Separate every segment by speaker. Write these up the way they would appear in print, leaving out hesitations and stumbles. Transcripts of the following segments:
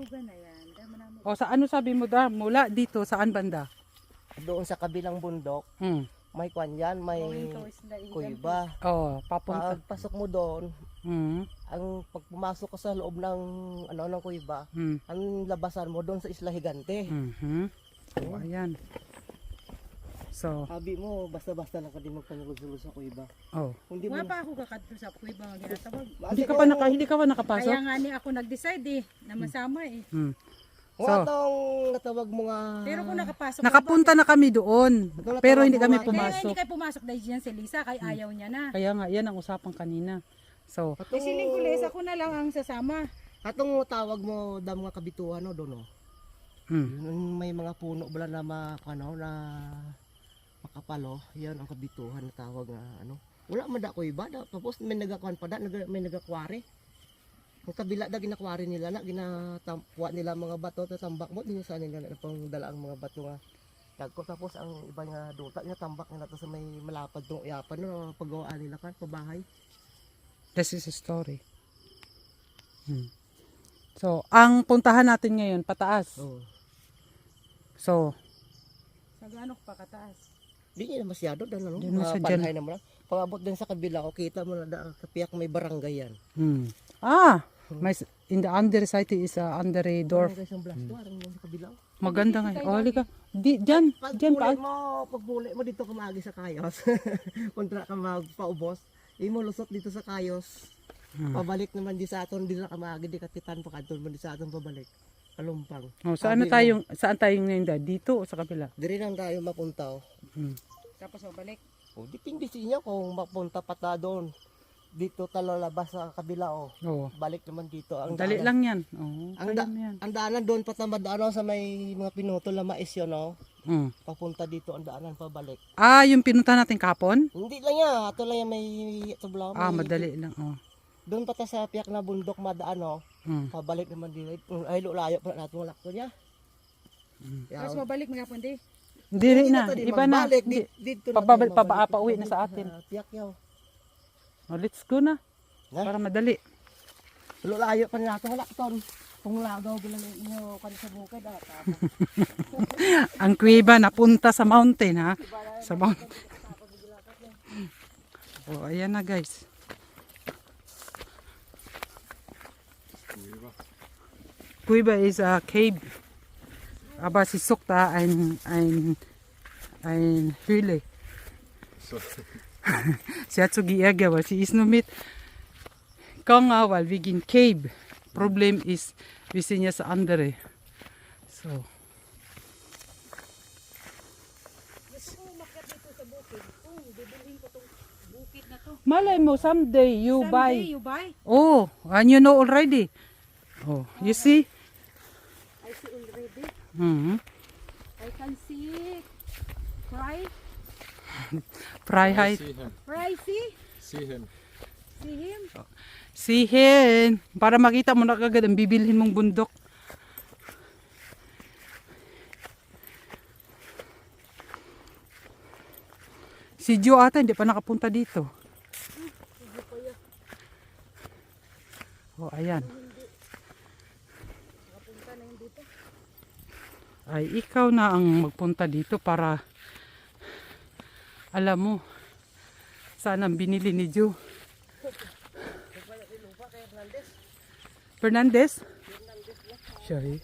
Speaker 1: tulugan na yan.
Speaker 2: O sa ano sabi mo da? Mula dito, saan banda?
Speaker 3: Doon sa kabilang bundok, may kwan yan, may kuiba.
Speaker 2: Oh, papunta.
Speaker 3: Pagpasok mo doon,
Speaker 2: Mm.
Speaker 3: ang pag pumasok ka sa loob ng ng kuiba, ang labasan mo doon sa Isla Higante.
Speaker 2: Oh, ayan. So,
Speaker 3: Sabi mo, basta-basta lang ka din magpanulog sa kuiba.
Speaker 2: oh.
Speaker 3: Hindi mo
Speaker 1: Wala pa ako kakadto sa kuiba nga ginatawag.
Speaker 2: Hindi ka pa nakapasok?
Speaker 1: Kaya nga ni ako nag-decide na masama eh.
Speaker 3: Kung
Speaker 2: So,
Speaker 3: atong natawag mo nga.
Speaker 1: Pero kung nakapasok
Speaker 2: nakapunta na kami doon. Pero hindi kami
Speaker 1: kaya
Speaker 2: pumasok.
Speaker 1: hindi kayo pumasok dahil dyan si Lisa kay ayaw niya na.
Speaker 2: Kaya nga, yan ang usapan kanina. So,
Speaker 1: Eh si Lingkules, ako na lang ang sasama.
Speaker 3: Atong tawag mo dam nga kabituhan no doon no. Yung may mga puno bala na na makapalo, yan ang kabituhan na tawag nga ano. Wala man da kuiba da, tapos may nagakuan pa da, may nagakware. Ang kabila da ginakware nila na ginatampuan nila mga bato tatambak mo din sa nila na pang dala ang mga bato nga. Dagko tapos ang iba nga duta nga tambak nila to sa may malapad tong iyapan no paggawaan nila kan pabahay.
Speaker 2: this is a story. So, ang puntahan natin ngayon, pataas.
Speaker 3: Oh.
Speaker 2: So,
Speaker 1: Sa gaano pa kataas?
Speaker 3: Di na masyado dan ano.
Speaker 2: Di na sa
Speaker 3: Panhay na mo lang. Pag-abot din sa kabila ko kita mo na da kapiyak may barangay yan.
Speaker 2: may, in the underside is under a door.
Speaker 3: Barangay sa Blasto, arang mo sa kabila.
Speaker 2: Maganda nga. Oh, halika. Dyan pa.
Speaker 3: Pagpuli mo dito ka maagi sa Kayos. Kontra ka magpaubos. Imo lusot dito sa Kayos. Pabalik naman di sa aton di na ka maagi di katitan pa kadto man di sa aton pabalik. Kalumpang.
Speaker 2: Oh, saan tayo ngayon da? Dito o sa kabila?
Speaker 3: Diri lang tayo mapunta.
Speaker 1: Tapos mabalik.
Speaker 3: Oh, dipindi sa inyo kung mapunta pa ta doon. Dito talalabas sa kabila
Speaker 2: Oo.
Speaker 3: Balik naman dito. Ang
Speaker 2: Dali
Speaker 3: daanan-
Speaker 2: lang yan. Oh,
Speaker 3: Ang,
Speaker 2: yan.
Speaker 3: ang daanan doon pa tamad sa may mga pinutol na mais yun Papunta dito ang daanan pabalik.
Speaker 2: Yung pinunta natin kapon?
Speaker 3: Hindi lang yan. Ito lang yan may tublaw.
Speaker 2: Madali lang. Oh.
Speaker 3: Doon pa ta sa piyak na bundok madaan Pabalik naman dito. Ay lulayo pa natin wala ko niya.
Speaker 1: Tapos mabalik mga pundi.
Speaker 2: Hindi na. Iba na.
Speaker 3: Dito
Speaker 2: Pauwi na sa atin.
Speaker 3: Piyak yaw.
Speaker 2: Oh, let's go na.
Speaker 3: Ha?
Speaker 2: Para madali.
Speaker 3: Lulayo pa natin wala ton. Kung lagaw bilang inyo kan sa bukid
Speaker 2: Ang kuweba napunta sa mountain ha. Sa mountain. Oh, ayan na guys. Kuweba is a cave. Aber sie sucht da ein Höhle. Sie hat so geärgert, weil sie ist nur mit gegangen, weil wegen Cave. Problem ist, wir sind jetzt andere. So. Malay mo, someday you buy.
Speaker 1: Someday you buy.
Speaker 2: Oh, and you know already. Oh, you see?
Speaker 1: I see already. I can see
Speaker 2: Freiheit.
Speaker 1: Fry, see?
Speaker 4: See him.
Speaker 1: See him?
Speaker 2: Sihin. Para makita mo na kagad ang bibilhin mong bundok. Si Joe ata hindi pa nakapunta dito. Oh, ayan. Ay, ikaw na ang magpunta dito para alam mo saan ang binili ni Joe. Fernandez? Sorry.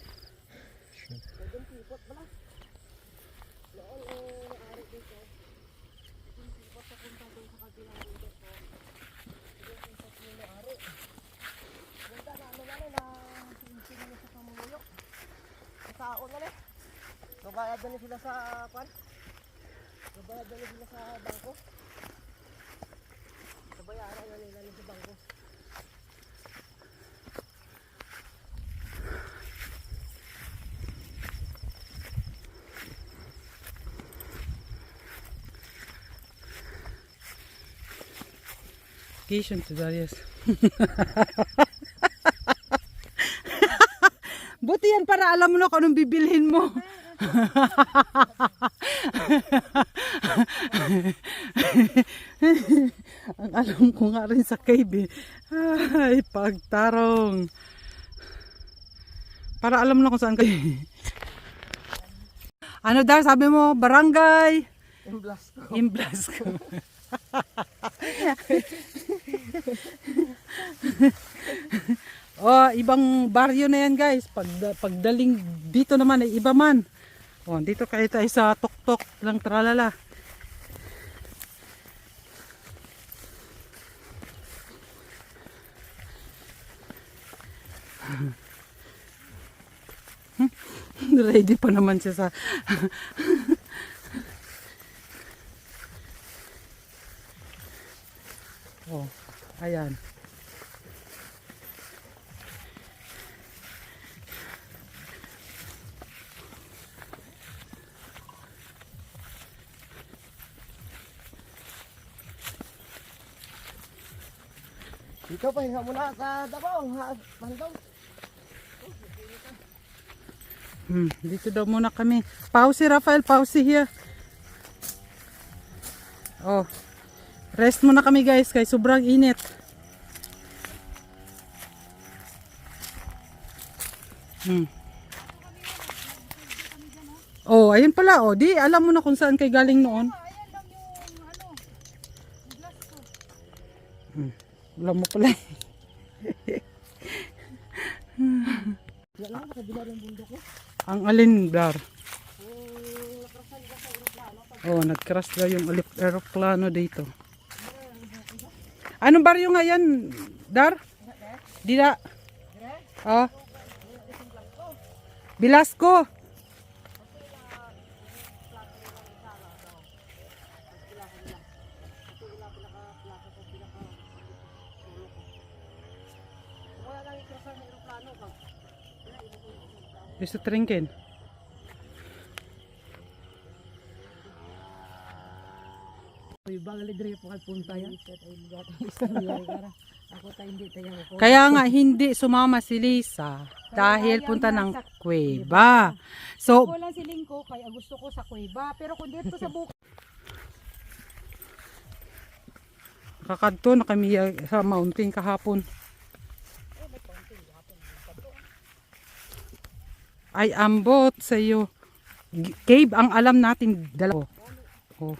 Speaker 3: Kabayad na sila sa kwan. Kabayad na sila sa bangko. Kabayaran na nila sa bangko.
Speaker 2: Vacation to Darius. Buti yan para alam mo na kung anong bibilhin mo. Ang alam ko nga rin sa cave. Ay, pagtarong. Para alam na kung saan kayo. Ano daw sabi mo? Barangay?
Speaker 3: Yung Blasco.
Speaker 2: Imblasco. Oh, ibang baryo na yan guys. Pagdaling dito naman ay iba man. Oh, dito kayo tayo sa tuktok lang tralala. Ready pa naman siya sa oh, ayan.
Speaker 3: Ikaw pa hinga muna sa Davao, ha? Bandong.
Speaker 2: Dito daw muna kami. Pause, Rafael, pause here. Oh. Rest muna kami guys, kay sobrang init. Oh, ayun pala. Oh, di alam mo na kung saan kay galing noon.
Speaker 1: Ayan lang yung ano, glass ko.
Speaker 2: Alam mo pala.
Speaker 3: Wala lang, makabila ng bundok ko.
Speaker 2: Ang alin, Dar? Oh, nag-crash daw yung aeroplano dito. Anong baryo nga yan, Dar? Dila. Oh. Bilasco. Gusto trinken.
Speaker 3: Uy, bagal diri po kay punta yan. Ako tayo hindi tayo ko.
Speaker 2: Kaya nga hindi sumama si Lisa dahil punta ng kuweba. So,
Speaker 1: Ako lang siling ko, kaya gusto ko sa kuweba. Pero kung dito sa bukid,
Speaker 2: kakadto na kami sa mountain kahapon. Ay ambot sa iyo. Cave ang alam natin dalawa. Oh,